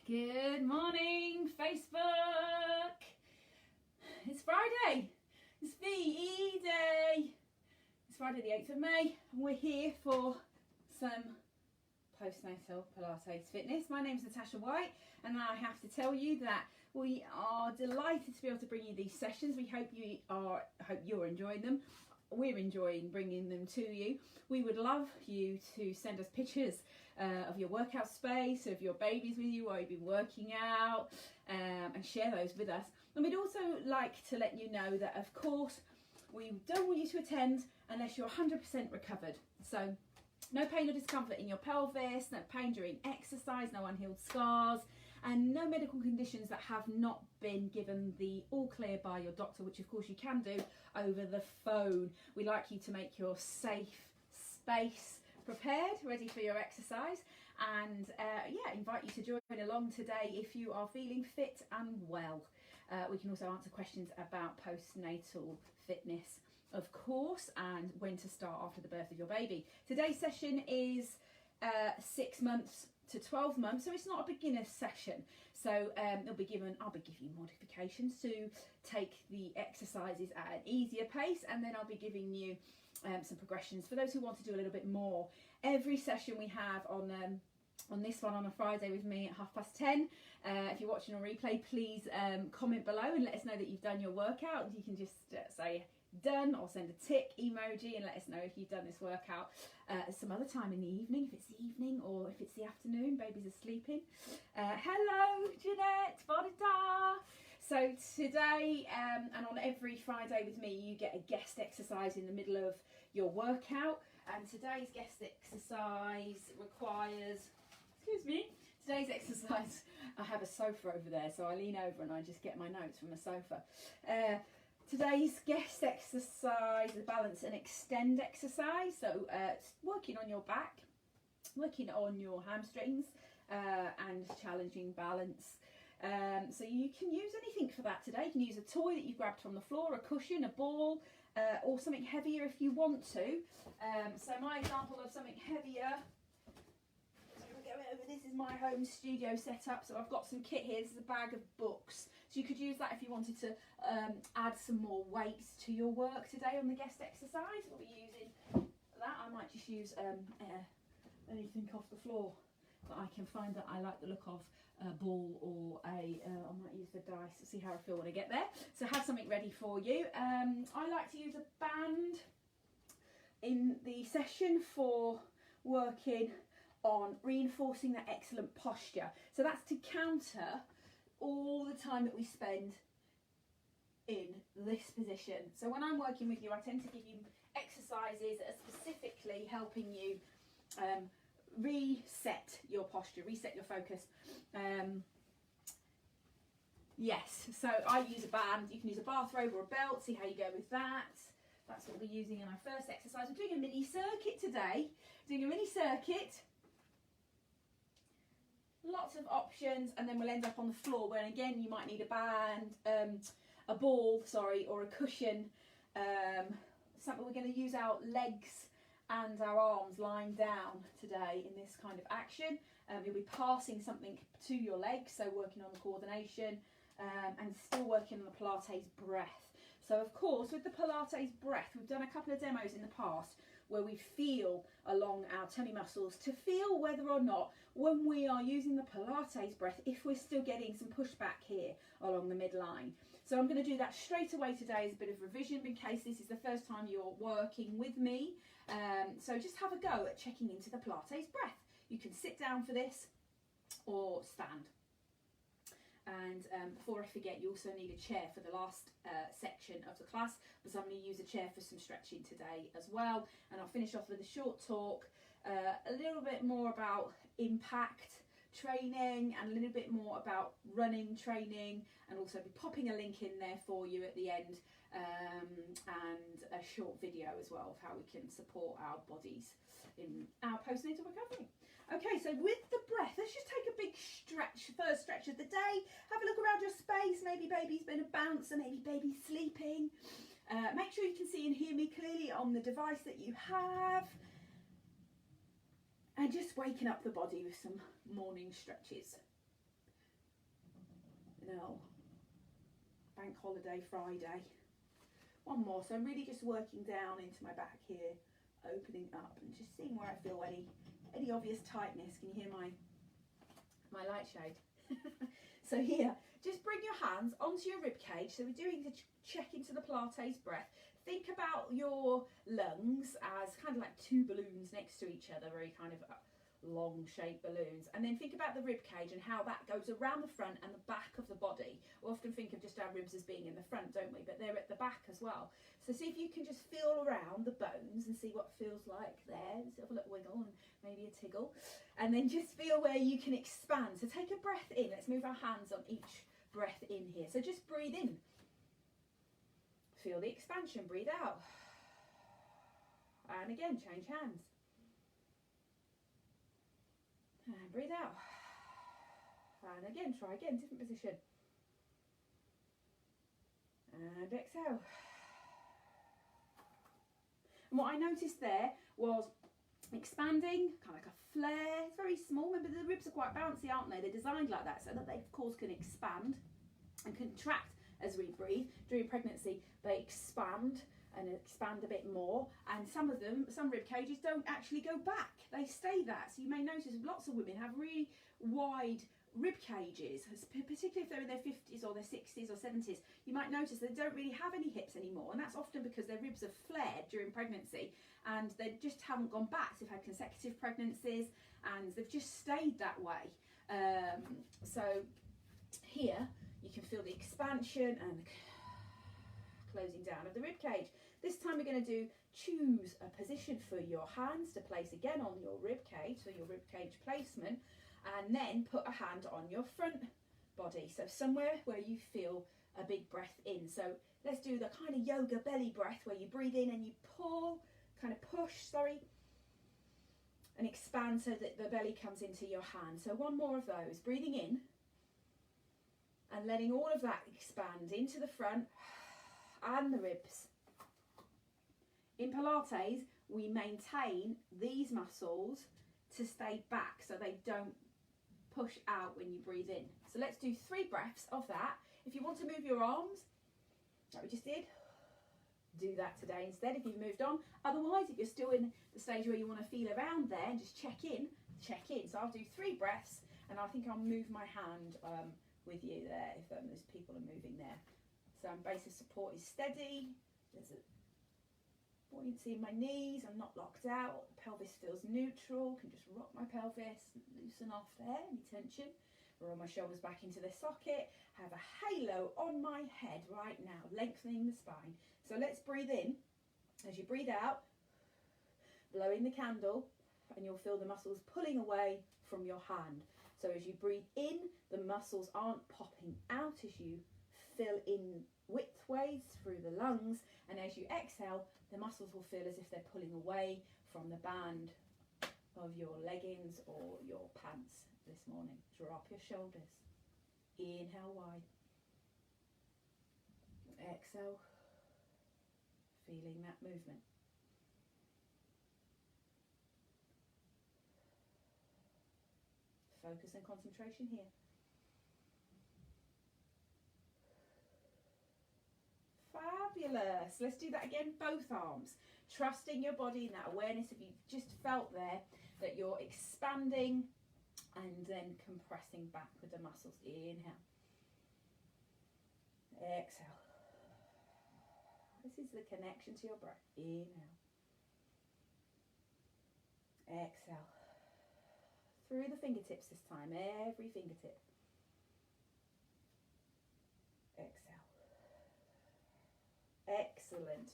Good morning, Facebook. It's Friday. It's VE Day. It's Friday the 8th of May and we're here for some postnatal Pilates fitness. My name's Natasha White and I have to tell you that we are delighted to be able to bring you these sessions. We hope you're enjoying them. We're enjoying bringing them to you. We would love you to send us pictures of your workout space, of your babies with you while you've been working out, and share those with us. And we'd also like to let you know that, of course, we don't want you to attend unless you're 100% recovered. So no pain or discomfort in your pelvis, no pain during exercise, no unhealed scars, and no medical conditions that have not been given the all clear by your doctor, which of course you can do over the phone. We like you to make your safe space prepared, ready for your exercise, and invite you to join along today if you are feeling fit and well. We can also answer questions about postnatal fitness, of course, and when to start after the birth of your baby. Today's session is 6 months to 12 months, so it's not a beginner session. So I'll be giving you modifications to take the exercises at an easier pace, and then I'll be giving you some progressions for those who want to do a little bit more. Every session we have on this one on a Friday with me at 10:30. If you're watching on replay, please comment below and let us know that you've done your workout. You can just say done or send a tick emoji and let us know if you've done this workout some other time in the evening, if it's the evening or if it's the afternoon, babies are sleeping. Hello Jeanette, Bodita. So today and on every Friday with me you get a guest exercise in the middle of your workout, and today's guest exercise requires, today's exercise, I have a sofa over there, so I lean over and I just get my notes from the sofa. Today's guest exercise is a balance and extend exercise, so it's working on your back, working on your hamstrings, and challenging balance. So you can use anything for that today. You can use a toy that you've grabbed from the floor, a cushion, a ball, or something heavier if you want to. So my example of something heavier, this is my home studio setup, so I've got some kit here. This is a bag of books, so you could use that if you wanted to add some more weights to your work today on the guest exercise. We'll be using that. I might just use anything off the floor that I can find that I like the look of, a ball or I might use the dice to see how I feel when I get there. So have something ready for you. I like to use a band in the session for working on reinforcing that excellent posture. So that's to counter all the time that we spend in this position. So when I'm working with you, I tend to give you exercises that are specifically helping you reset your posture, reset your focus. Yes, so I use a band. You can use a bathrobe or a belt, see how you go with that. That's what we're using in our first exercise. We're doing a mini circuit today. Doing a mini circuit. Lots of options, and then we'll end up on the floor where again you might need a band, a ball, or a cushion. Something we're going to use our legs and our arms lying down today in this kind of action. You'll be passing something to your legs, so working on the coordination and still working on the Pilates breath. So of course with the Pilates breath, we've done a couple of demos in the past where we feel along our tummy muscles to feel whether or not when we are using the Pilates breath, if we're still getting some pushback here along the midline. So I'm going to do that straight away today as a bit of revision in case this is the first time you're working with me. So just have a go at checking into the Pilates breath. You can sit down for this or stand. And before I forget, you also need a chair for the last section of the class, because I'm going to use a chair for some stretching today as well. And I'll finish off with a short talk, a little bit more about impact training and a little bit more about running training, and also be popping a link in there for you at the end, and a short video as well of how we can support our bodies in our postnatal recovery. Okay, so with the breath, let's just take a big stretch, first stretch of the day. Have a look around your space. Maybe baby's been a bouncer, maybe baby's sleeping. Make sure you can see and hear me clearly on the device that you have. And just waking up the body with some morning stretches. No. Bank holiday Friday. One more. So I'm really just working down into my back here, opening up and just seeing where I feel any obvious tightness. Can you hear my light shade? So here, just bring your hands onto your rib cage. So we're doing the check into the Pilates breath. Think about your lungs as kind of like two balloons next to each other, very kind of long shaped balloons, and then think about the rib cage and how that goes around the front and the back of the body. We often think of just our ribs as being in the front, don't we? But they're at the back as well. So see if you can just feel around the bones and see what it feels like there. Just have a little wiggle and maybe a tiggle, and then just feel where you can expand. So take a breath in. Let's move our hands on each breath in here. So just breathe in, feel the expansion, breathe out, and again change hands. And breathe out. And again, try again, different position. And exhale. And what I noticed there was expanding, kind of like a flare. It's very small. Remember, the ribs are quite bouncy, aren't they? They're designed like that so that they, of course, can expand and contract as we breathe. During pregnancy, they expand and expand a bit more, and some rib cages don't actually go back, they stay that. So you may notice lots of women have really wide rib cages, particularly if they're in their 50s or their 60s or 70s. You might notice they don't really have any hips anymore, and that's often because their ribs have flared during pregnancy and they just haven't gone back. So they've had consecutive pregnancies and they've just stayed that way. So here you can feel the expansion and closing down of the rib cage. This time we're going to choose a position for your hands to place again on your rib cage, so your rib cage placement, and then put a hand on your front body, so somewhere where you feel a big breath in. So let's do the kind of yoga belly breath where you breathe in and you pull, kind of push, and expand so that the belly comes into your hand. So one more of those, breathing in and letting all of that expand into the front and the ribs. In Pilates, we maintain these muscles to stay back so they don't push out when you breathe in. So let's do 3 breaths of that. If you want to move your arms, like we just did, do that today instead if you've moved on. Otherwise, if you're still in the stage where you want to feel around there and just check in. So I'll do 3 breaths, and I think I'll move my hand with you there if there's people are moving there. So base of support is steady. There's a buoyancy in my knees. I'm not locked out. The pelvis feels neutral. Can just rock my pelvis, loosen off there, any tension. Roll my shoulders back into their socket. Have a halo on my head right now, lengthening the spine. So let's breathe in. As you breathe out, blowing the candle, and you'll feel the muscles pulling away from your hand. So as you breathe in, the muscles aren't popping out as you fill in widthways through the lungs, and as you exhale, the muscles will feel as if they're pulling away from the band of your leggings or your pants this morning. Drop your shoulders. Inhale wide. Exhale, feeling that movement. Focus and concentration here. Fabulous. Let's do that again, both arms. Trusting your body in that awareness of you just felt there that you're expanding and then compressing back with the muscles. Inhale. Exhale. This is the connection to your breath. Inhale. Exhale. Through the fingertips this time, every fingertip. Exhale. Excellent.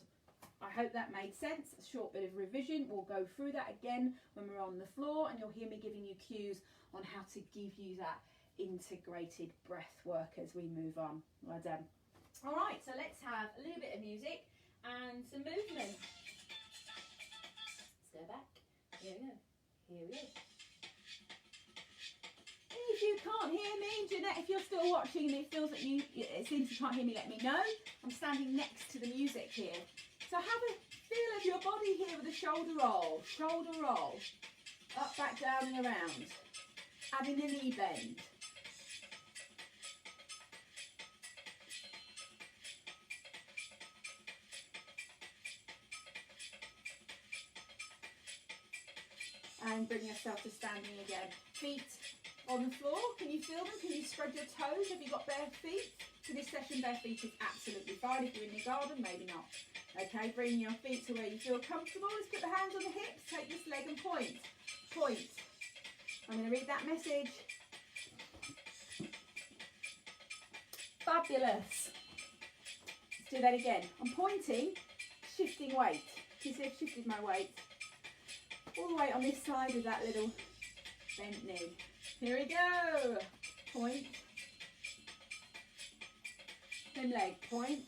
I hope that made sense. A short bit of revision. We'll go through that again when we're on the floor, and you'll hear me giving you cues on how to give you that integrated breath work as we move on. Well done. All right, so let's have a little bit of music and some movement. Let's go back. Here we go. Here we go. If you can't hear me, Jeanette, if you're still watching and it feels that it seems you can't hear me, let me know. I'm standing next to the music here. So have a feel of your body here with a shoulder roll. Shoulder roll. Up, back, down and around. Adding a knee bend. And bring yourself to standing again. Feet on the floor. Can you feel them? Can you spread your toes? Have you got bare feet? For this session, bare feet is absolutely fine. If you're in the garden, maybe not. Okay, bring your feet to where you feel comfortable. Let's put the hands on the hips. Take this leg and point. Point. I'm going to read that message. Fabulous. Let's do that again. I'm pointing, shifting weight. You see I've shifted my weight all the way on this side of that little bent knee. Here we go. Point. Then leg. Point.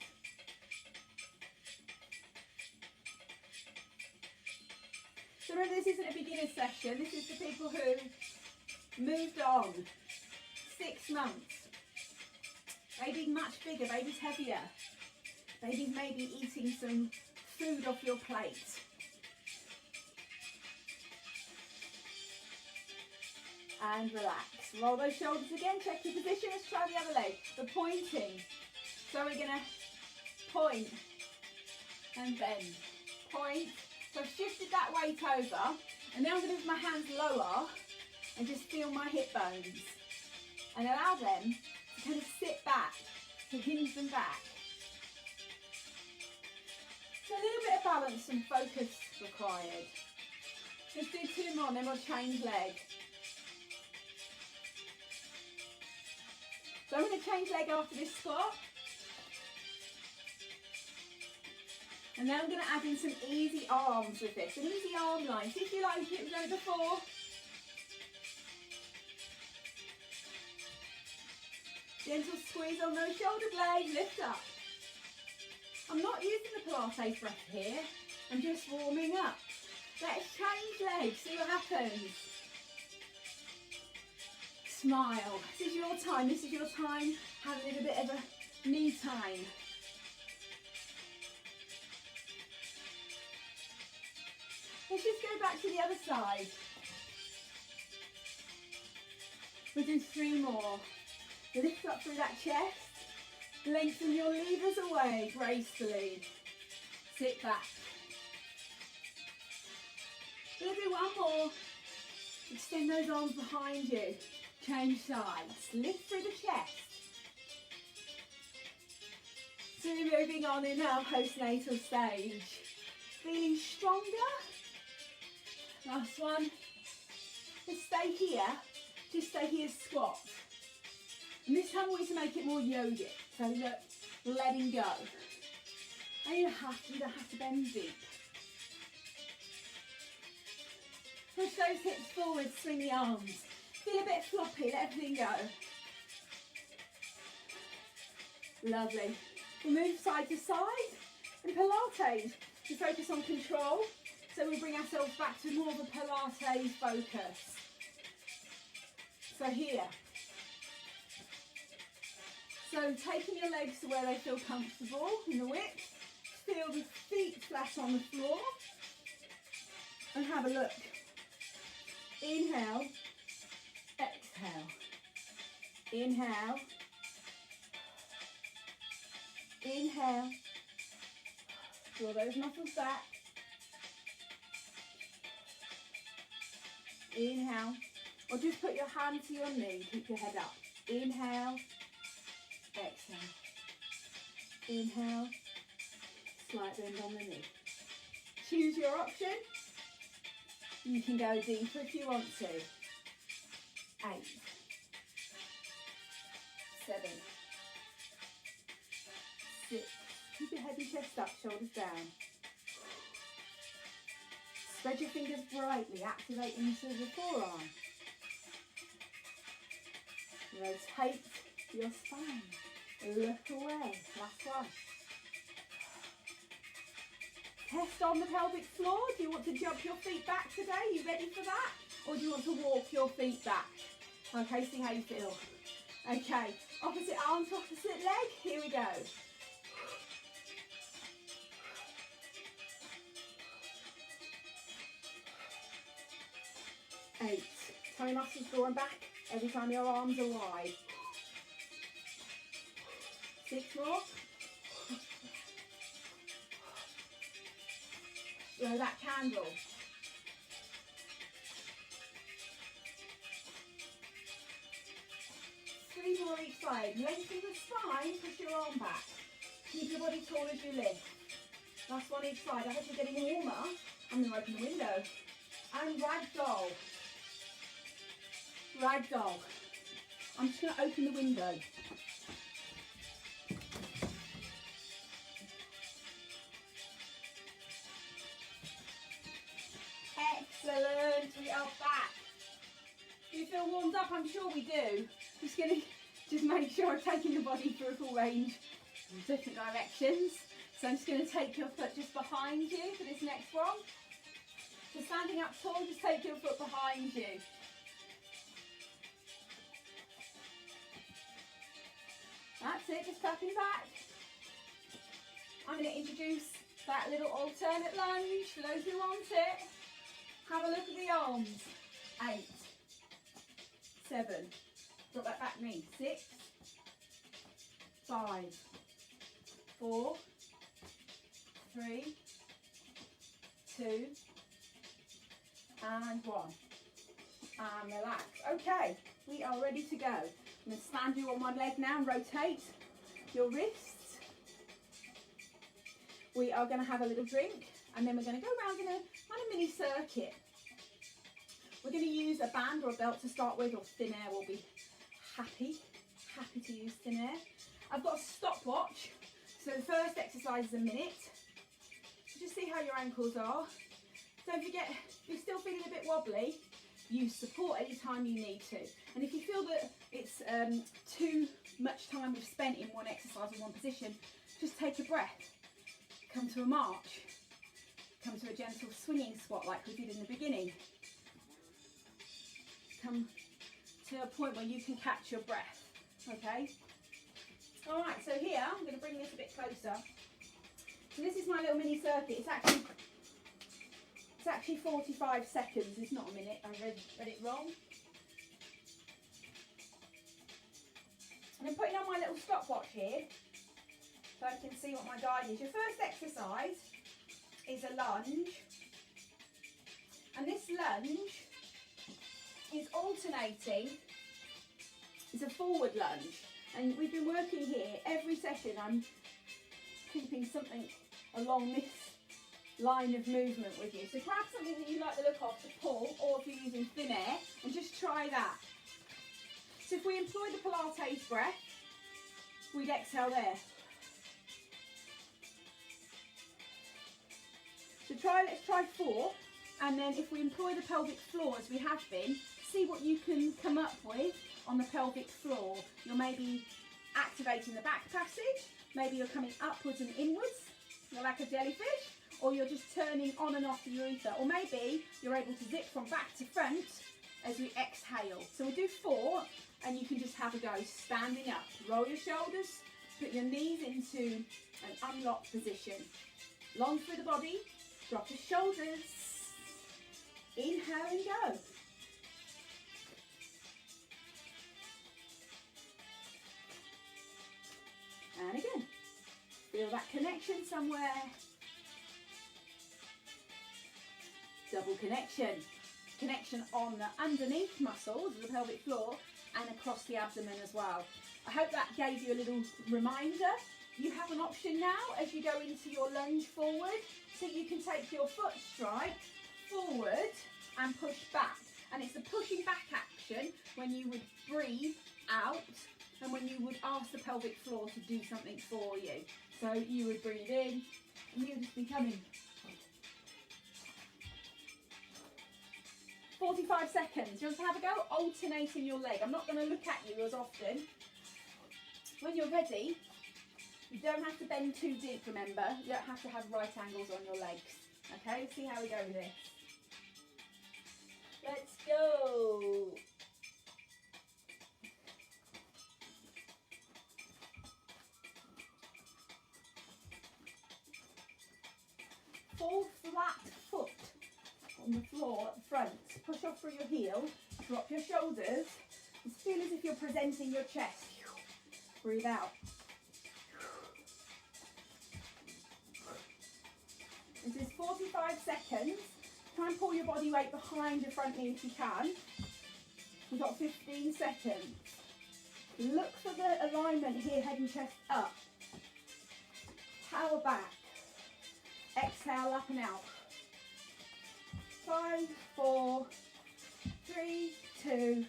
So remember, this isn't a beginner session. This is for people who moved on. 6 months. Baby's much bigger. Baby's heavier. Baby's maybe eating some food off your plate. And relax. Roll those shoulders again. Check your position. Let's try the other leg. The pointing. So we're going to point and bend. Point. So I've shifted that weight over. And now I'm going to move my hands lower and just feel my hip bones. And allow them to kind of sit back, to hinge them back. So a little bit of balance and focus required. Let's do 2 more and then we'll change leg. So I'm going to change leg after this squat. And then I'm going to add in some easy arms with this. An easy arm line. See if you like it, we've done it before. Gentle squeeze on those shoulder blades, lift up. I'm not using the Pilates breath here. I'm just warming up. Let's change legs, see what happens. Smile. This is your time. This is your time. Have a little bit of a me time. Let's just go back to the other side. We'll do 3 more. Lift up through that chest. Lengthen your levers away gracefully. Sit back. We'll do 1 more. Extend those arms behind you. Change sides. Lift through the chest. So we're moving on in our postnatal stage. Feeling stronger. Last one. Just stay here. Just stay here, squat. And this time we want to make it more yogic. So look, letting go. And you don't have to bend deep. Push those hips forward, swing the arms. Feel a bit floppy, let everything go. Lovely. We'll move side to side. In Pilates, we focus on control. So we bring ourselves back to more of a Pilates focus. So here. So taking your legs to where they feel comfortable in the width. Feel the feet flat on the floor. And have a look. Inhale. Exhale. Inhale. Inhale. Draw those muscles back. Inhale. Or just put your hand to your knee. Keep your head up. Inhale. Exhale. Inhale. Slight bend on the knee. Choose your option. You can go deeper if you want to. 8. 7. 6. Keep your head and chest up, shoulders down. Spread your fingers brightly, activate into the forearm. Rotate your spine. Look away. Last one. Test on the pelvic floor. Do you want to jump your feet back today? Are you ready for that? Or do you want to walk your feet back? Okay, see how you feel. Okay, opposite arm to opposite leg. Here we go. Eight. Tummy muscles drawing back every time your arms are wide. 6 more. Blow that candle. more each side. Lengthen the spine, push your arm back. Keep your body tall as you lift. Last one each side. I hope you're getting warmer. I'm going to open the window. And ragdoll. Ragdoll. I'm just going to open the window. Excellent. We are back. Do you feel warmed up? I'm sure we do. Just going to just make sure I'm taking the body through a full range in different directions. So I'm just going to take your foot just behind you for this next one. So standing up tall, just take your foot behind you. That's it, just tapping back. I'm going to introduce that little alternate lunge for those who want it. Have a look at the arms. 8, 7, drop that back knee. 6, 5, 4, 3, 2, and 1. And relax. Okay, we are ready to go. I'm going to stand you on one leg now and rotate your wrists. We are going to have a little drink and then we're going to go around in a kind of mini circuit. We're going to use a band or a belt to start with, or thin air will be happy to use thin air. I've got a stopwatch, so the first exercise is a minute. So just see how your ankles are. Don't forget, if you're still feeling a bit wobbly, use support anytime you need to. And if you feel that it's too much time we've spent in one exercise in one position, just take a breath. Come to a march. Come to a gentle swinging squat like we did in the beginning. Come to a point where you can catch your breath, okay? All right, so here, I'm going to bring this a bit closer. So this is my little mini circuit. It's actually 45 seconds. It's not a minute. I read it wrong. And I'm putting on my little stopwatch here so I can see what my guide is. Your first exercise is a lunge. And this lunge is alternating. It's a forward lunge. And we've been working here every session. I'm keeping something along this line of movement with you. So grab something that you like the look of to pull, or if you're using thin air, and just try that. So if we employ the Pilates breath, we'd exhale there. So let's try 4, and then if we employ the pelvic floor as we have been, see what you can come up with on the pelvic floor. You're maybe activating the back passage, maybe you're coming upwards and inwards, you're like a jellyfish, or you're just turning on and off the urethra, or maybe you're able to zip from back to front as we exhale. So we'll do 4, and you can just have a go standing up. Roll your shoulders, put your knees into an unlocked position. Long through the body, drop the shoulders, inhale and go. And again, feel that connection somewhere. Double connection. Connection on the underneath muscles of the pelvic floor and across the abdomen as well. I hope that gave you a little reminder. You have an option now as you go into your lunge forward, so you can take your foot strike forward and push back. And it's the pushing back action when you would breathe out and when you would ask the pelvic floor to do something for you. So you would breathe in and you would just be coming. 45 seconds. Just have a go alternating your leg. I'm not going to look at you as often. When you're ready, you don't have to bend too deep, remember. You don't have to have right angles on your legs. Okay, let's see how we go with this. Let's go. Full flat foot on the floor at the front. Push off through your heel, drop your shoulders, and feel as if you're presenting your chest. Breathe out. This is 45 seconds. Try and pull your body weight behind your front knee if you can. We've got 15 seconds. Look for the alignment here, head and chest up. Power back. Exhale, up and out. 5, 4, 3, 2,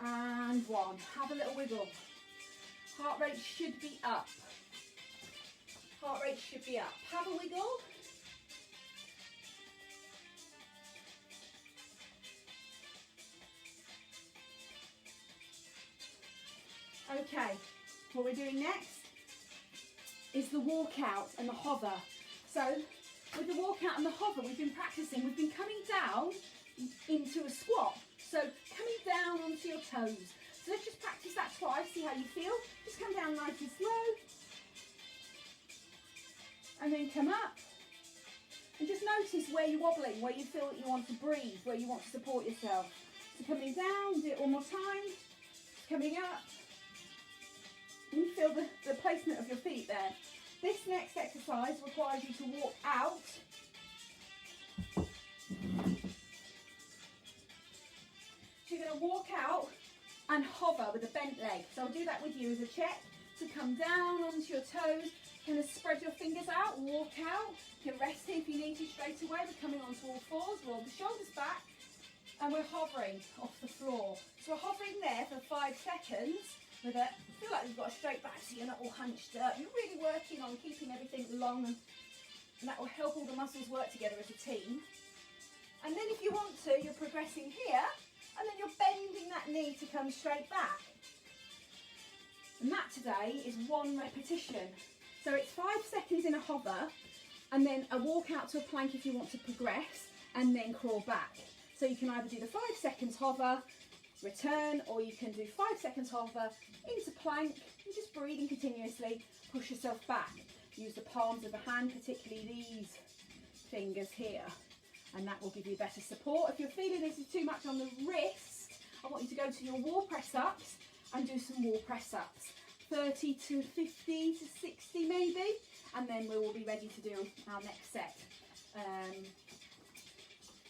and 1. Have a little wiggle. Heart rate should be up. Heart rate should be up. Have a wiggle. Okay, what we're doing next is the walkout and the hover. So with the walkout and the hover, we've been practicing, we've been coming down into a squat. So coming down onto your toes. So let's just practice that twice, see how you feel. Just come down nice and slow. And then come up. And just notice where you're wobbling, where you feel that you want to breathe, where you want to support yourself. So coming down, do it one more time. Coming up. And you feel the placement of your feet there. This next exercise requires you to walk out. So you're going to walk out and hover with a bent leg. So I'll do that with you as a check. So come down onto your toes, kind of spread your fingers out, walk out. You can rest here if you need to straight away. We're coming onto all fours, roll the shoulders back, and we're hovering off the floor. So we're hovering there for 5 seconds. With it, feel like you've got a straight back so you're not all hunched up. You're really working on keeping everything long, and that will help all the muscles work together as a team. And then if you want to, you're progressing here, and then you're bending that knee to come straight back. And that today is 1 repetition. So it's 5 seconds in a hover, and then a walk out to a plank if you want to progress, and then crawl back. So you can either do the 5 seconds hover, return, or you can do 5 seconds hover into plank and just breathing continuously, push yourself back. Use the palms of the hand, particularly these fingers here, and that will give you better support. If you're feeling this is too much on the wrist, I want you to go to your wall press ups and do some wall press ups, 30 to 50 to 60 maybe, and then we will be ready to do our next set.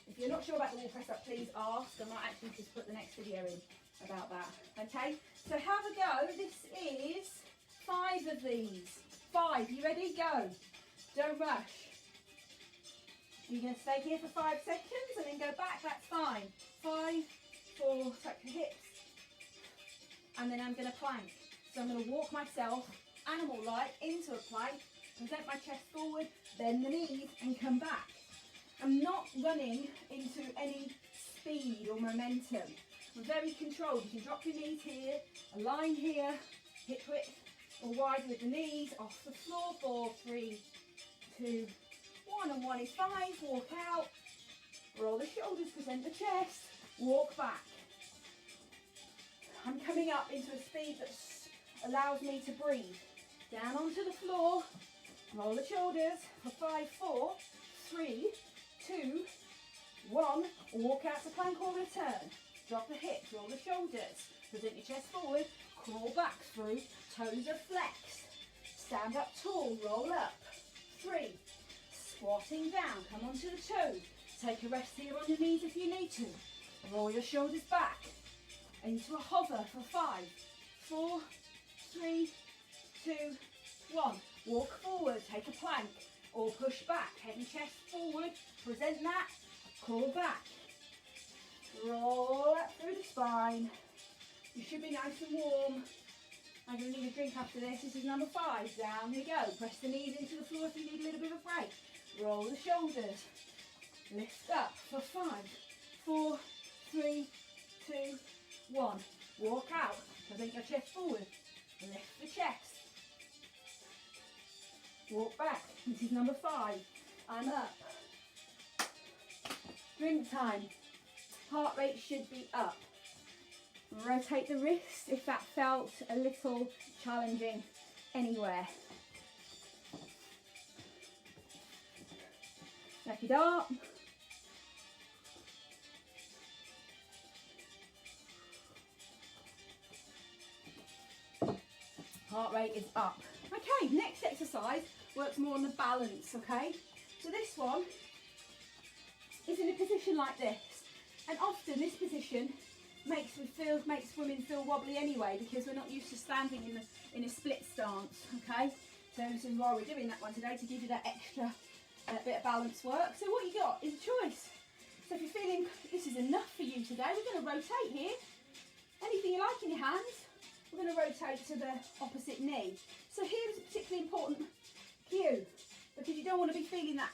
If you're not sure about the wall press up, please ask. I might actually just put the next video in about that. Okay, so have a go. This is 5 of these. 5, you ready? Go. Don't rush. You're going to stay here for 5 seconds and then go back, that's fine. 5, 4, tuck the hips. And then I'm going to plank. So I'm going to walk myself, animal-like, into a plank, present my chest forward, bend the knees and come back. I'm not running into any speed or momentum. I'm very controlled. You can drop your knees here, align here, hip width or wide with the knees, off the floor, 4, 3, 2, 1, and 1 is 5, walk out, roll the shoulders, present the chest, walk back. I'm coming up into a speed that allows me to breathe. Down onto the floor, roll the shoulders for 5, 4, 3, 2, 1, walk out to plank or return. Drop the hips, roll the shoulders, present your chest forward, crawl back through, toes are flexed. Stand up tall, roll up. 3, squatting down, come onto the toes. Take a rest here on your knees if you need to. Roll your shoulders back into a hover for 5, 4, 3, 2, 1. Walk forward, take a plank or push back, head and chest forward, present that, crawl back. Roll up through the spine. You should be nice and warm. I'm going to need a drink after this. This is number 5. Down you go. Press the knees into the floor if you need a little bit of a break. Roll the shoulders. Lift up for 5, 4, 3, 2, 1. Walk out. Present your chest forward. Lift the chest. Walk back. This is number 5. I'm up. Drink time. Heart rate should be up. Rotate the wrist if that felt a little challenging anywhere. Back it up. Heart rate is up. Okay, next exercise works more on the balance, okay? So this one is in a position like this. And often this position makes women feel wobbly anyway, because we're not used to standing in a split stance. Okay, so this is why we're doing that one today, to give you that extra bit of balance work. So what you got is a choice. So if you're feeling this is enough for you today, we're going to rotate here. Anything you like in your hands. We're going to rotate to the opposite knee. So here's a particularly important cue, because you don't want to be feeling that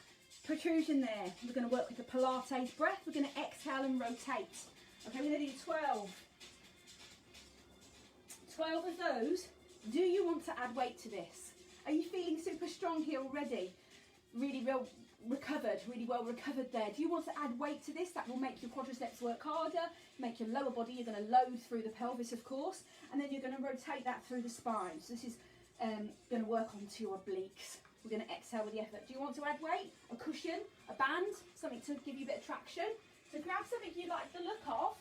protrusion there. We're going to work with the Pilates breath. We're going to exhale and rotate. Okay, we're going to do 12. 12 of those. Do you want to add weight to this? Are you feeling super strong here already? Really well recovered there. Do you want to add weight to this? That will make your quadriceps work harder, make your lower body. You're going to load through the pelvis, of course, and then you're going to rotate that through the spine. So this is going to work onto your obliques. We're going to exhale with the effort. Do you want to add weight? A cushion, a band, something to give you a bit of traction. So grab something you like the look of.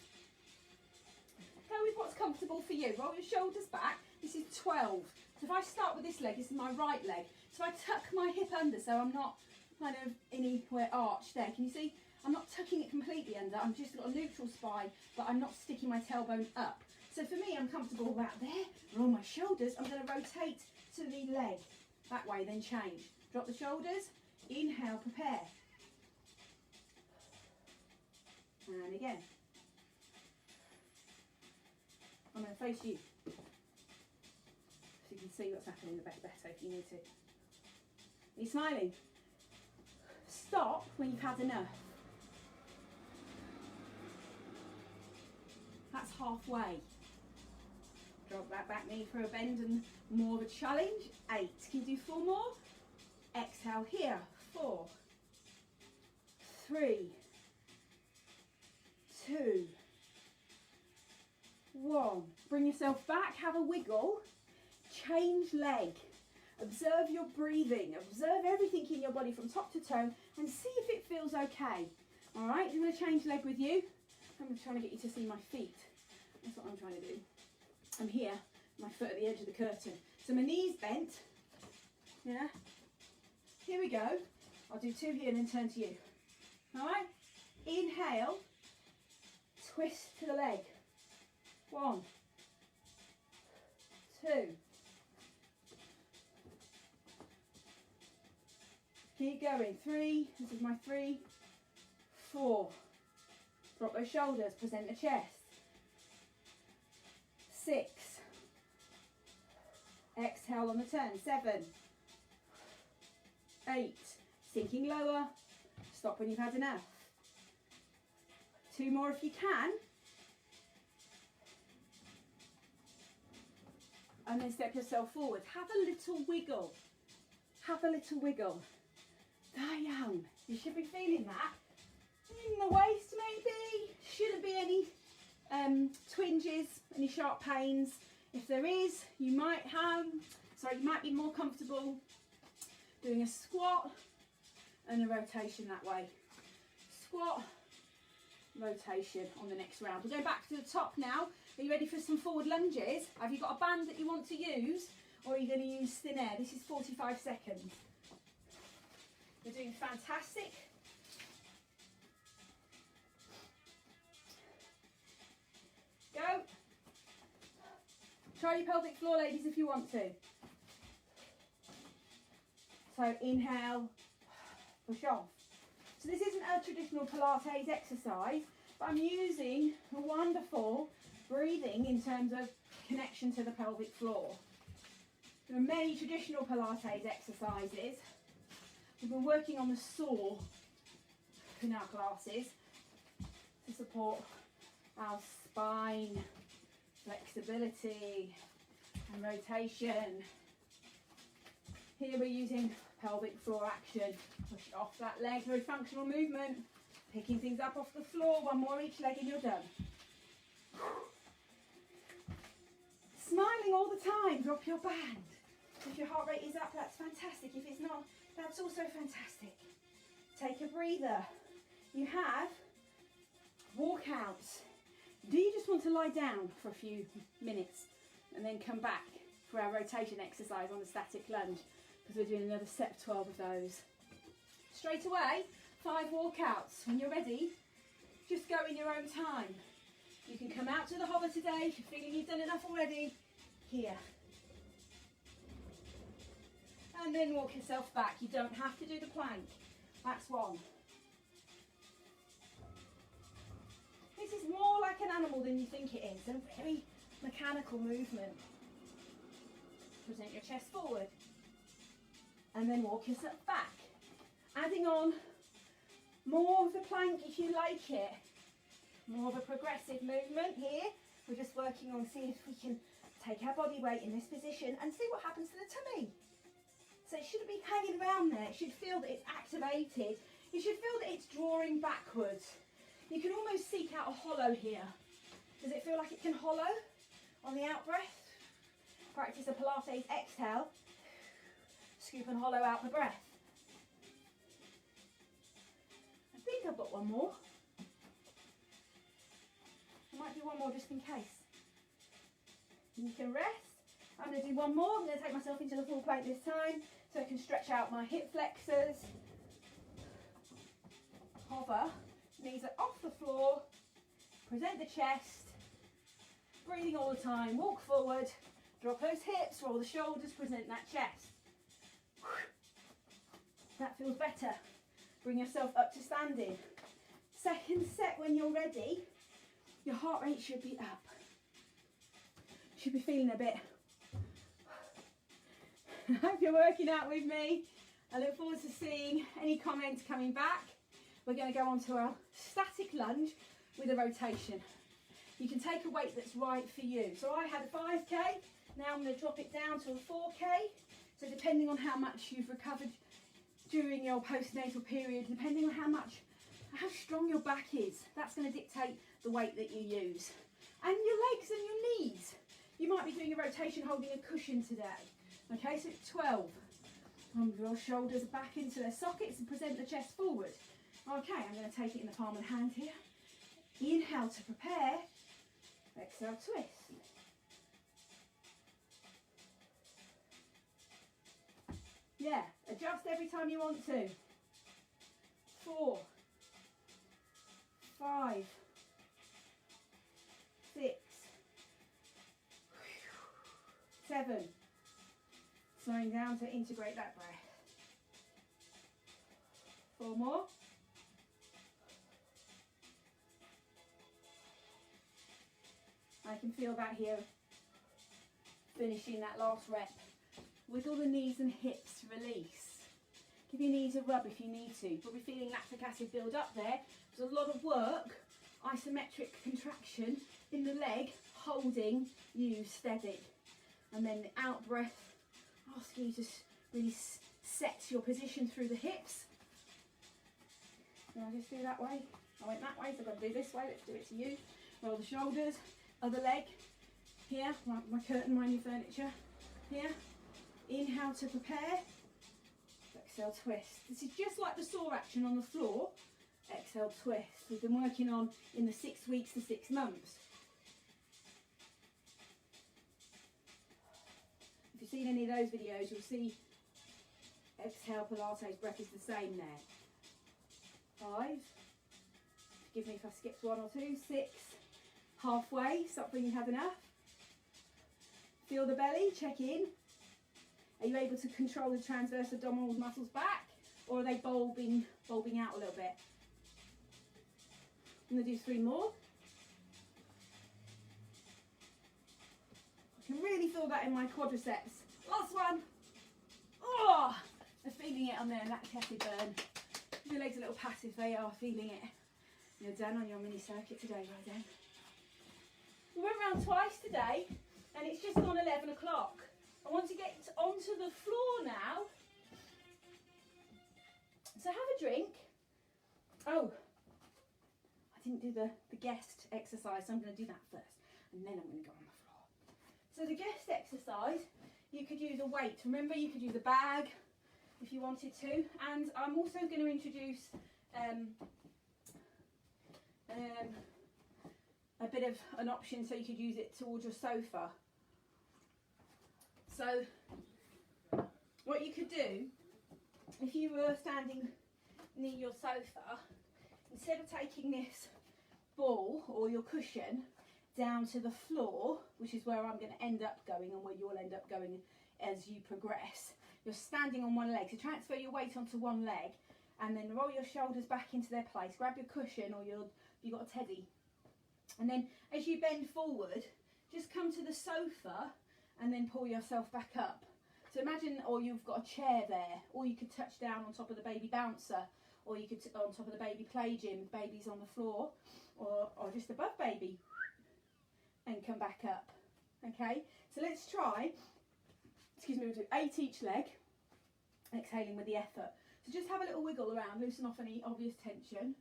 Go with what's comfortable for you. Roll your shoulders back. This is 12. So if I start with this leg, this is my right leg. So I tuck my hip under, so I'm not kind of anywhere arched there. Can you see? I'm not tucking it completely under. I'm just got a neutral spine, but I'm not sticking my tailbone up. So for me, I'm comfortable about there. Roll my shoulders. I'm going to rotate to the leg. That way, then change. Drop the shoulders. Inhale, prepare. And again. I'm going to face you, so you can see what's happening a bit better if you need to. Are you smiling? Stop when you've had enough. That's halfway. Drop that back knee for a bend and more of a challenge. 8. Can you do 4 more? Exhale here. 4, 3, 2, 1. Bring yourself back. Have a wiggle. Change leg. Observe your breathing. Observe everything in your body from top to toe and see if it feels okay. All right, I'm going to change leg with you. I'm trying to get you to see my feet. That's what I'm trying to do. I'm here, my foot at the edge of the curtain. So my knees bent. Yeah. Here we go. I'll do 2 here and then turn to you. All right. Inhale. Twist to the leg. 1, 2. Keep going. 3. This is my 3. 4. Drop those shoulders. Present the chest. 6. Exhale on the turn. 7. 8. Sinking lower. Stop when you've had enough. 2 more if you can. And then step yourself forward. Have a little wiggle. Have a little wiggle. Down. You should be feeling that. In the waist maybe. Shouldn't be any twinges, any sharp pains. If there is, you might be more comfortable doing a squat and a rotation that way. Squat, rotation on the next round. We're going back to the top now. Are you ready for some forward lunges? Have you got a band that you want to use, or are you going to use thin air? This is 45 seconds. You're doing fantastic. Go. Try your pelvic floor, ladies, if you want to. So inhale, push off. So this isn't a traditional Pilates exercise, but I'm using a wonderful breathing in terms of connection to the pelvic floor. There are many traditional Pilates exercises. We've been working on the saw in our classes to support our spine, flexibility and rotation. Here we're using pelvic floor action. Push off that leg, very functional movement. Picking things up off the floor, 1 more each leg and you're done. Smiling all the time, drop your band. If your heart rate is up, that's fantastic. If it's not, that's also fantastic. Take a breather. You have walkouts. Do you just want to lie down for a few minutes and then come back for our rotation exercise on the static lunge? Because we're doing another set of 12 of those. Straight away, 5 walkouts. When you're ready, just go in your own time. You can come out to the hover today if you're feeling you've done enough already. Here. And then walk yourself back. You don't have to do the plank. That's one. This is more like an animal than you think it is. A very mechanical movement. Present your chest forward. And then walk yourself back. Adding on more of the plank if you like it. More of a progressive movement here. We're just working on seeing if we can take our body weight in this position and see what happens to the tummy. So it shouldn't be hanging around there. It should feel that it's activated. You should feel that it's drawing backwards. You can almost seek out a hollow here. Does it feel like it can hollow on the out breath? Practice a Pilates exhale. Scoop and hollow out the breath. I think I've got one more. There might be one more just in case. You can rest. I'm going to do one more. I'm going to take myself into the full plank this time so I can stretch out my hip flexors. Hover. Knees are off the floor. Present the chest. Breathing all the time. Walk forward. Drop those hips. Roll the shoulders. Present that chest. That feels better. Bring yourself up to standing. Second set when you're ready. Your heart rate should be up. Should be feeling a bit. I hope you're working out with me. I look forward to seeing any comments coming back. We're going to go on to our static lunge with a rotation. You can take a weight that's right for you. So I had a 5k. Now I'm going to drop it down to a 4k. So depending on how much you've recovered during your postnatal period, depending on how strong your back is, that's going to dictate the weight that you use. And your legs and your knees. You might be doing a rotation holding a cushion today. Okay, so it's 12. Move your shoulders back into their sockets and present the chest forward. Okay, I'm going to take it in the palm of the hand here. Inhale to prepare. Exhale, twist. Yeah, adjust every time you want to. 4, 5, 6, 7. Slowing down to integrate that breath. 4 more. I can feel that here. Finishing that last rep. Wiggle the knees and hips, release. Give your knees a rub if you need to. Probably feeling lactic acid build up there. There's a lot of work, isometric contraction in the leg, holding you steady. And then the out breath, ask you to really set your position through the hips. Can I just do that way? I went that way, so I've got to do this way. Let's do it to you. Roll the shoulders, other leg. Here, my curtain, my new furniture. Here. Inhale to prepare. Exhale, twist. This is just like the saw action on the floor. Exhale, twist. We've been working on in the 6 weeks to 6 months. If you've seen any of those videos, you'll see exhale Pilates breath is the same there. 5. Forgive me if I skipped 1 or 2. 6. Halfway. Stop when you have enough. Feel the belly. Check in. Are you able to control the transverse abdominal muscles back, or are they bulbing out a little bit? I'm going to do 3 more. I can really feel that in my quadriceps. Last one. Oh, I'm feeling it on there, lactic acid burn. Give your legs a little pat if they are feeling it. You're done on your mini circuit today, right then. We went round twice today, and it's just gone 11 o'clock. I want to get onto the floor now. So have a drink. Oh, I didn't do the guest exercise, so I'm going to do that first. And then I'm going to go on the floor. So the guest exercise, you could use a weight. Remember, you could use a bag if you wanted to. And I'm also going to introduce a bit of an option so you could use it towards your sofa. So what you could do, if you were standing near your sofa, instead of taking this ball or your cushion, down to the floor, which is where I'm going to end up going and where you'll end up going as you progress. You're standing on one leg, so transfer your weight onto one leg and then roll your shoulders back into their place. Grab your cushion or you've got a teddy. And then as you bend forward, just come to the sofa and then pull yourself back up. So imagine, or you've got a chair there, or you could touch down on top of the baby bouncer, or you could on top of the baby play gym with babies on the floor, or just above baby, and come back up. Okay, so let's try, excuse me, we'll do 8 each leg, exhaling with the effort. So just have a little wiggle around, loosen off any obvious tension.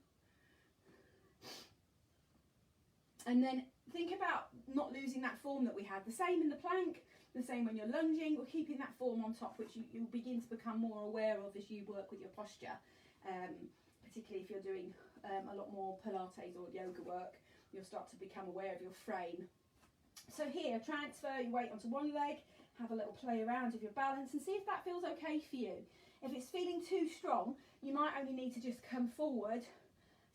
And then think about not losing that form that we had. The same in the plank, the same when you're lunging, or keeping that form on top, which you'll begin to become more aware of as you work with your posture. Particularly if you're doing a lot more Pilates or yoga work, you'll start to become aware of your frame. So here, transfer your weight onto one leg, have a little play around with your balance and see if that feels okay for you. If it's feeling too strong, you might only need to just come forward,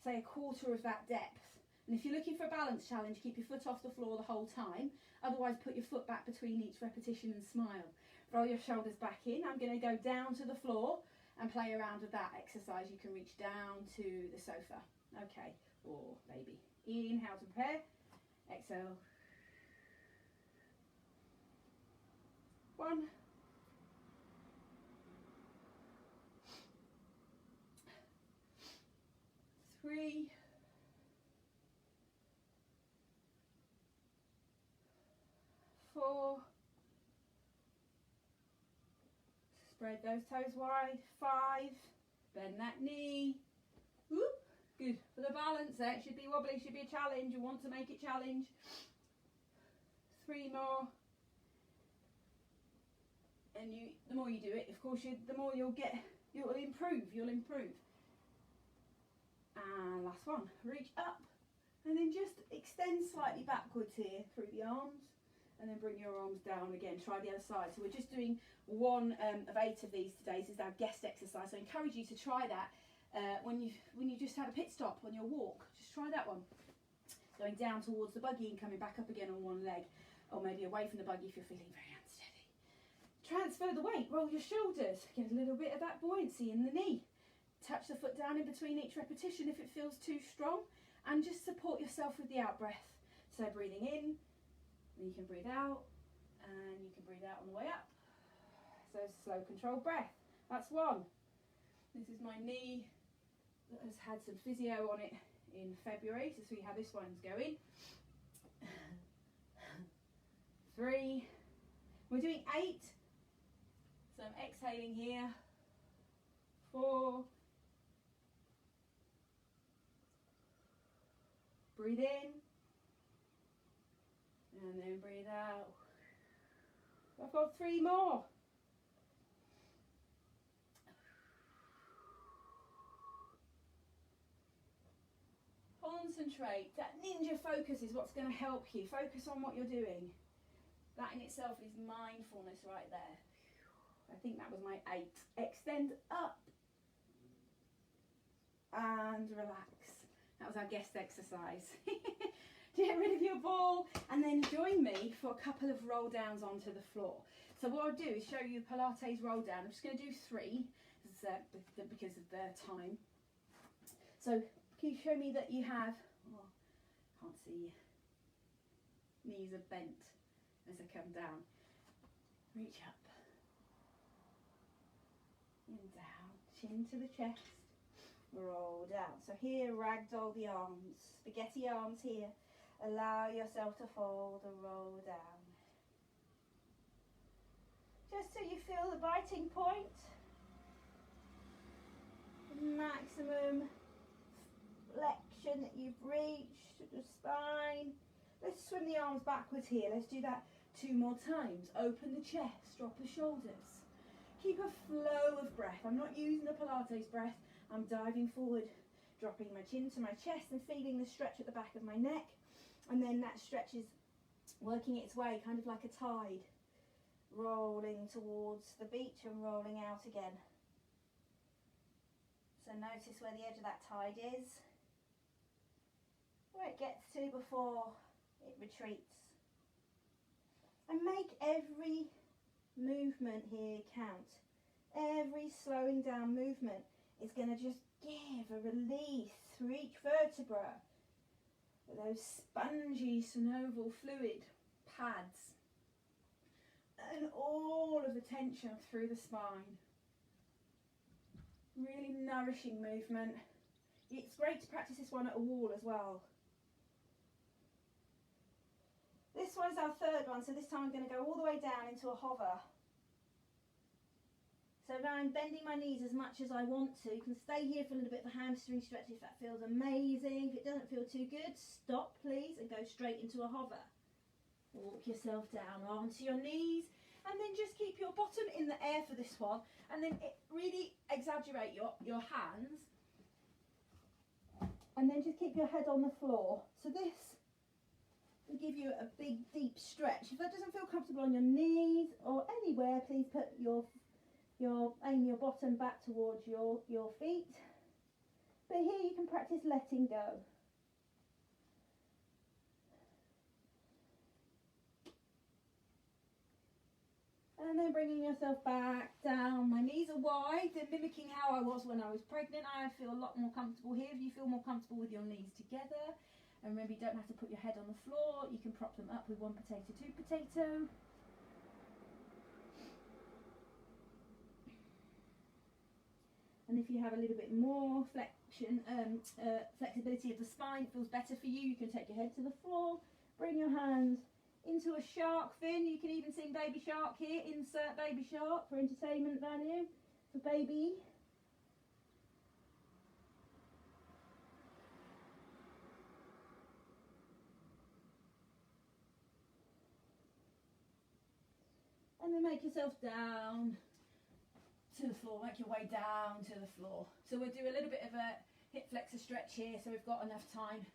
say a quarter of that depth. And if you're looking for a balance challenge, keep your foot off the floor the whole time. Otherwise, put your foot back between each repetition and smile. Roll your shoulders back in. I'm going to go down to the floor and play around with that exercise. You can reach down to the sofa. Okay, or baby. Inhale to prepare. Exhale. 1. 3. 4. Spread those toes wide. 5. Bend that knee. Whoop. Good. For the balance there, it should be wobbly, should be a challenge. You want to make it challenge. 3 more. And the more you do it, of course, the more you'll improve. And last one. Reach up. And then just extend slightly backwards here through the arms. And then bring your arms down again. Try the other side. So we're just doing one of 8 of these today. This is our guest exercise. So I encourage you to try that when you just had a pit stop on your walk. Just try that one. Going down towards the buggy and coming back up again on one leg. Or maybe away from the buggy if you're feeling very unsteady. Transfer the weight. Roll your shoulders. Get a little bit of that buoyancy in the knee. Touch the foot down in between each repetition if it feels too strong. And just support yourself with the out breath. So breathing in. You can breathe out, and you can breathe out on the way up. So slow, controlled breath. That's 1. This is my knee that has had some physio on it in February, to see how this one's going. 3. We're doing 8. So I'm exhaling here. 4. Breathe in. And then breathe out. I've got 3 more. Concentrate. That ninja focus is what's going to help you. Focus on what you're doing. That in itself is mindfulness right there. I think that was my 8. Extend up. And relax. That was our guest exercise. Get rid of your ball and then join me for a couple of roll downs onto the floor. So what I'll do is show you Pilates roll down. I'm just going to do 3 because of the time. So can you show me that you have, can't see you, knees are bent as I come down. Reach up and down, chin to the chest, roll down. So here, ragdoll the arms, spaghetti arms here. Allow yourself to fold and roll down. Just till you feel the biting point. Maximum flexion that you've reached to the spine. Let's swim the arms backwards here. Let's do that 2 more times. Open the chest, drop the shoulders. Keep a flow of breath. I'm not using the Pilates breath. I'm diving forward, dropping my chin to my chest and feeling the stretch at the back of my neck. And then that stretch is working its way, kind of like a tide, rolling towards the beach and rolling out again. So notice where the edge of that tide is, where it gets to before it retreats. And make every movement here count. Every slowing down movement is going to just give a release through each vertebra. Those spongy synovial fluid pads. And all of the tension through the spine. Really nourishing movement. It's great to practice this one at a wall as well. This one's our third one, so this time I'm going to go all the way down into a hover. So now I'm bending my knees as much as I want to. You can stay here for a little bit of a hamstring stretch if that feels amazing. If it doesn't feel too good, stop please and go straight into a hover. Walk yourself down onto your knees and then just keep your bottom in the air for this one, and then really exaggerate your hands and then just keep your head on the floor. So this will give you a big deep stretch. If that doesn't feel comfortable on your knees or anywhere, please put aim your bottom back towards your feet. But here you can practice letting go. And then bringing yourself back down. My knees are wide. They're mimicking how I was when I was pregnant. I feel a lot more comfortable here. If you feel more comfortable with your knees together. And remember, you don't have to put your head on the floor. You can prop them up with one potato, two potato. And if you have a little bit more flexibility of the spine, it feels better for you, you can take your head to the floor, bring your hands into a shark fin. You can even sing Baby Shark here, insert Baby Shark for entertainment value for baby. And then make yourself down to the floor, make your way down to the floor. So we'll do a little bit of a hip flexor stretch here, so we've got enough time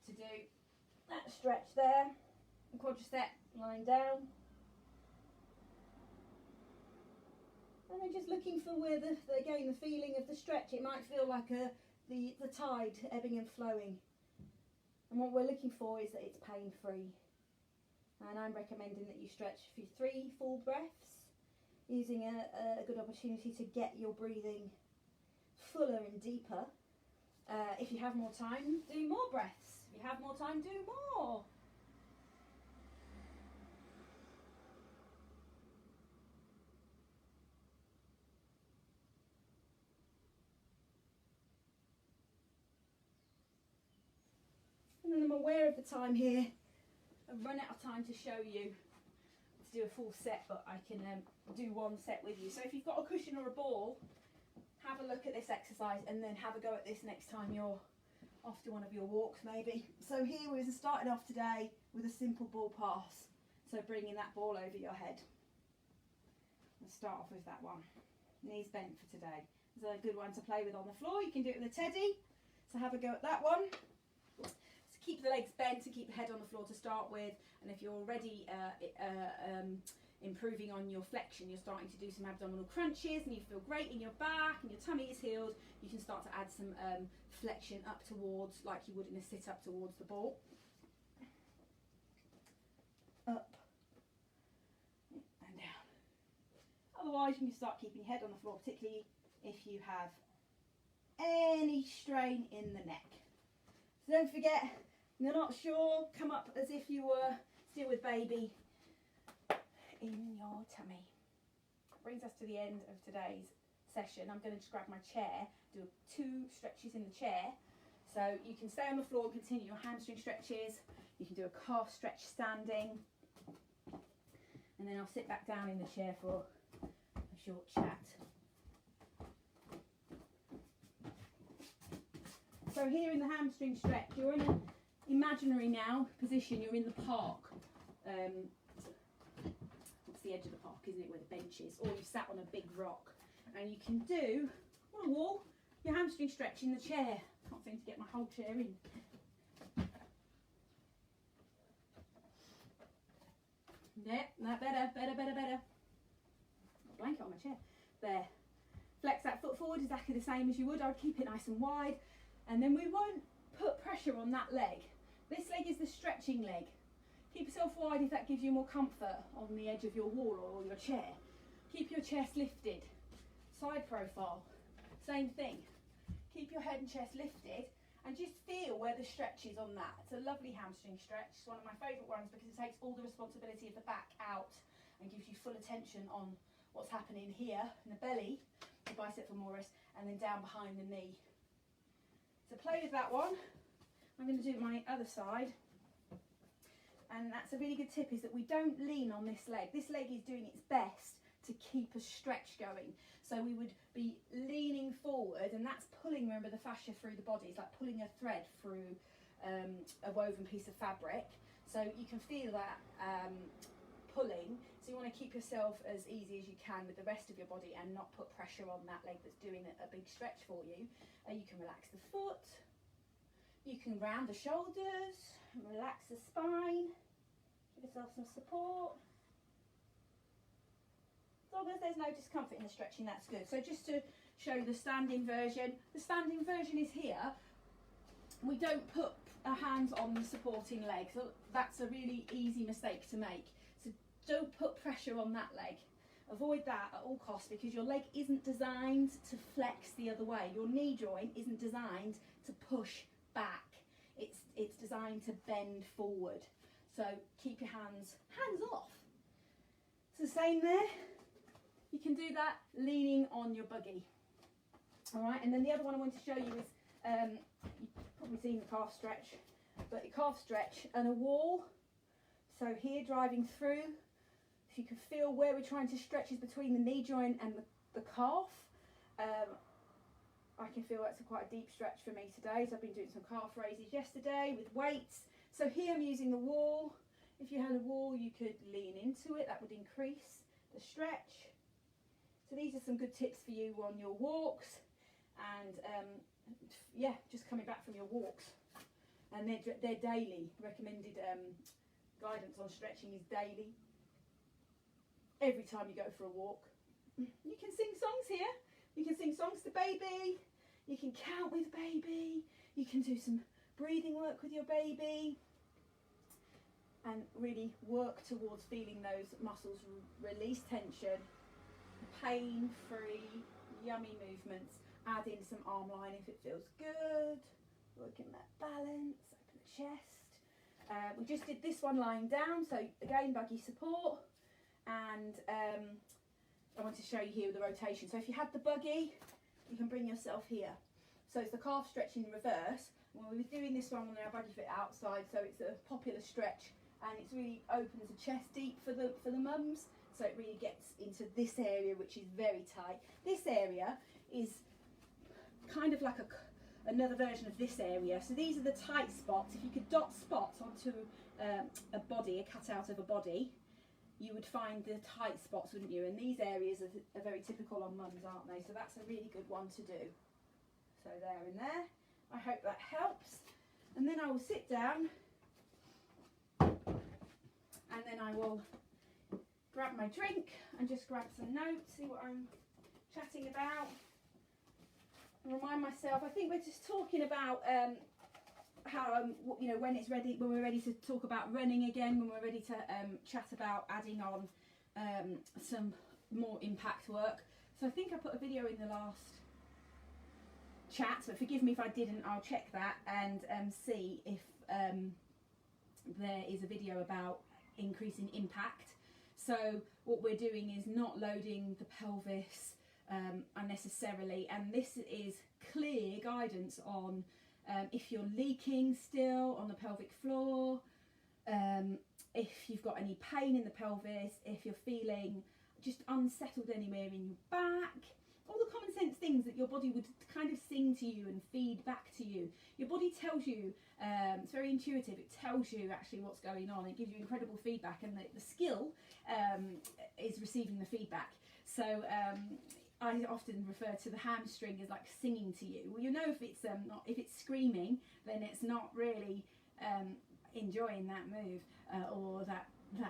to do that stretch there. And quadricep lying down. And then just looking for where the feeling of the stretch. It might feel like the tide ebbing and flowing. And what we're looking for is that it's pain-free. And I'm recommending that you stretch for 3 full breaths, using a good opportunity to get your breathing fuller and deeper. If you have more time, do more breaths. If you have more time, do more. And then I'm aware of the time here. I've run out of time to show you to do a full set, but I can do one set with you. So if you've got a cushion or a ball, have a look at this exercise and then have a go at this next time you're off to one of your walks maybe. So here we're starting off today with a simple ball pass. So bringing that ball over your head. Let's start off with that one. Knees bent for today. It's a good one to play with on the floor. You can do it with a teddy. So have a go at that one. Keep the legs bent and keep the head on the floor to start with, and if you're already improving on your flexion, you're starting to do some abdominal crunches and you feel great in your back and your tummy is healed, you can start to add some flexion up towards, like you would in a sit-up, towards the ball. Up and down. Otherwise you can start keeping your head on the floor, particularly if you have any strain in the neck. So don't forget, you're not sure, come up as if you were still with baby in your tummy. That brings us to the end of today's session. I'm going to just grab my chair, do 2 stretches in the chair. So you can stay on the floor and continue your hamstring stretches. You can do a calf stretch standing. And then I'll sit back down in the chair for a short chat. So here in the hamstring stretch, you're in an imaginary now position, you're in the park. It's the edge of the park, isn't it, where the bench is, or you've sat on a big rock. And you can do, on a wall, your hamstring stretch in the chair. Can't seem to get my whole chair in. Yeah, that better. Blanket on my chair. There. Flex that foot forward exactly the same as you would. I would keep it nice and wide. And then we won't put pressure on that leg. This leg is the stretching leg. Keep yourself wide if that gives you more comfort on the edge of your wall or your chair. Keep your chest lifted. Side profile, same thing. Keep your head and chest lifted and just feel where the stretch is on that. It's a lovely hamstring stretch. It's one of my favourite ones because it takes all the responsibility of the back out and gives you full attention on what's happening here in the belly, the bicep femoris, and then down behind the knee. So play with that one. I'm going to do my other side. And that's a really good tip, is that we don't lean on this leg. This leg is doing its best to keep a stretch going. So we would be leaning forward, and that's pulling, remember, the fascia through the body. It's like pulling a thread through a woven piece of fabric. So you can feel that pulling. So you want to keep yourself as easy as you can with the rest of your body and not put pressure on that leg that's doing a big stretch for you. You can relax the foot. You can round the shoulders, relax the spine, give yourself some support. As long as there's no discomfort in the stretching, that's good. So just to show the standing version, the standing version is here. We don't put our hands on the supporting leg, so that's a really easy mistake to make. So don't put pressure on that leg. Avoid that at all costs, because your leg isn't designed to flex the other way. Your knee joint isn't designed to push back. It's designed to bend forward. So keep your hands off. It's the same there. You can do that leaning on your buggy. All right, and then the other one I want to show you is, you've probably seen the calf stretch, but a calf stretch and a wall. So here, driving through, if you can feel where we're trying to stretch is between the knee joint and the calf. I can feel that's quite a deep stretch for me today. So I've been doing some calf raises yesterday with weights. So here I'm using the wall. If you had a wall, you could lean into it. That would increase the stretch. So these are some good tips for you on your walks, and yeah, just coming back from your walks. And they're daily. Recommended guidance on stretching is daily. Every time you go for a walk. You can sing songs here. You can sing songs to baby. You can count with baby. You can do some breathing work with your baby. And really work towards feeling those muscles release tension. Pain-free, yummy movements. Add in some arm line if it feels good. Working that balance, open the chest. We just did this one lying down, so again, buggy support. And I want to show you here with the rotation. So if you had the buggy, you can bring yourself here. So it's the calf stretch in reverse. Well, we were doing this one on our buggy fit outside, so it's a popular stretch, and it really opens the chest deep for the mums. So it really gets into this area, which is very tight. This area is kind of like another version of this area. So these are the tight spots. If you could dot spots onto a body, a cutout of a body, you would find the tight spots, wouldn't you? And these areas are very typical on mums, aren't they? So that's a really good one to do. So there and there. I hope that helps. And then I will sit down, and then I will grab my drink and just grab some notes, see what I'm chatting about, and remind myself. I think we're just talking about how you know, when we're ready to talk about running again, when we're ready to chat about adding on some more impact work. So I think I put a video in the last chat, so forgive me if I didn't. I'll check that and see if there is a video about increasing impact. So what we're doing is not loading the pelvis unnecessarily, and this is clear guidance on if you're leaking still on the pelvic floor, if you've got any pain in the pelvis, if you're feeling just unsettled anywhere in your back, all the common sense things that your body would kind of sing to you and feed back to you. Your body tells you, it's very intuitive, it tells you actually what's going on. It gives you incredible feedback, and the skill is receiving the feedback. So I often refer to the hamstring as like singing to you. Well, you know, if it's if it's screaming, then it's not really enjoying that move or that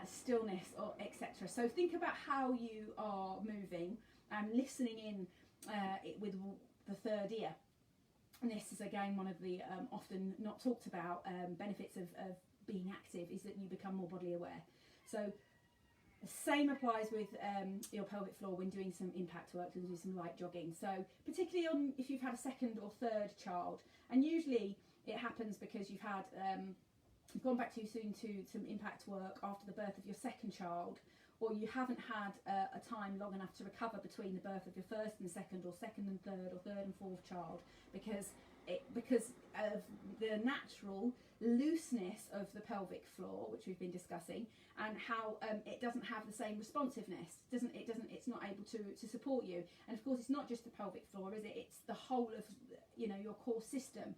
stillness, or etc. So think about how you are moving and listening in with the third ear. And this is again one of the often not talked about benefits of being active is that you become more bodily aware. So the same applies with your pelvic floor when doing some impact work and do some light jogging. So particularly on if you've had a second or third child, and usually it happens because you've had you've gone back too soon to some impact work after the birth of your second child, or you haven't had a time long enough to recover between the birth of your first and second, or second and third, or third and fourth child, because of the natural looseness of the pelvic floor, which we've been discussing, and how it doesn't have the same responsiveness. It's not able to support you. And of course, it's not just the pelvic floor, is it? It's the whole of, you know, your core system.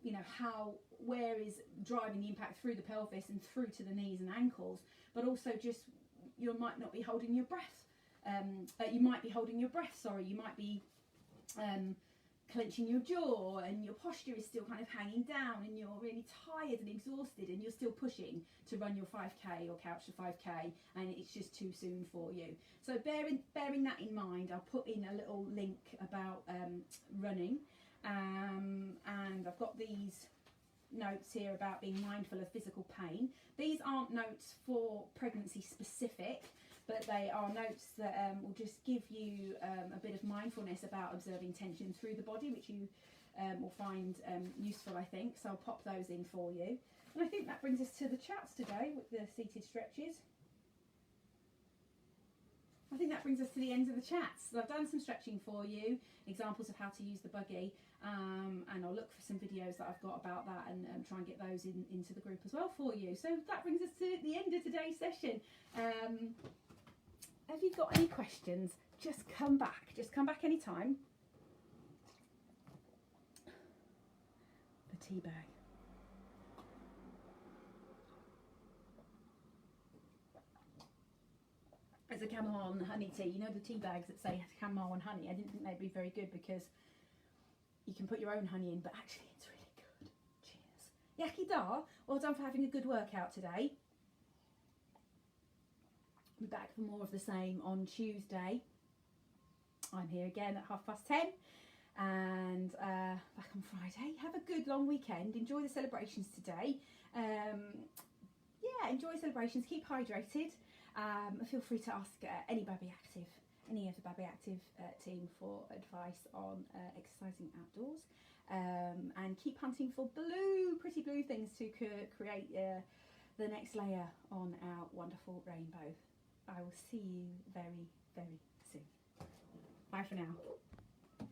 You know, where is driving the impact through the pelvis and through to the knees and ankles, but also just you might not be holding your breath. You might be holding your breath. Sorry, you might be clenching your jaw, and your posture is still kind of hanging down, and you're really tired and exhausted, and you're still pushing to run your 5k or couch to 5k, and it's just too soon for you. So bearing that in mind, I'll put in a little link about running, and I've got these notes here about being mindful of physical pain. These aren't notes for pregnancy specific, but they are notes that will just give you a bit of mindfulness about observing tension through the body, which you will find useful, I think. So I'll pop those in for you. And I think that brings us to the chats today with the seated stretches. I think that brings us to the end of the chats. So I've done some stretching for you, examples of how to use the buggy, and I'll look for some videos that I've got about that and try and get those into the group as well for you. So that brings us to the end of today's session. Have you got any questions? Just come back anytime. The tea bag. It's a chamomile and honey tea. You know the tea bags that say chamomile and honey? I didn't think they'd be very good because you can put your own honey in, but actually it's really good. Cheers. Yaki da, well done for having a good workout today. We'll be back for more of the same on Tuesday. I'm here again at 10:30, and back on Friday. Have a good long weekend. Enjoy the celebrations today. Yeah, enjoy celebrations. Keep hydrated. Feel free to ask any of the Babi Active team for advice on exercising outdoors, and keep hunting for pretty blue things to create the next layer on our wonderful rainbow. I will see you very, very soon. Bye for now.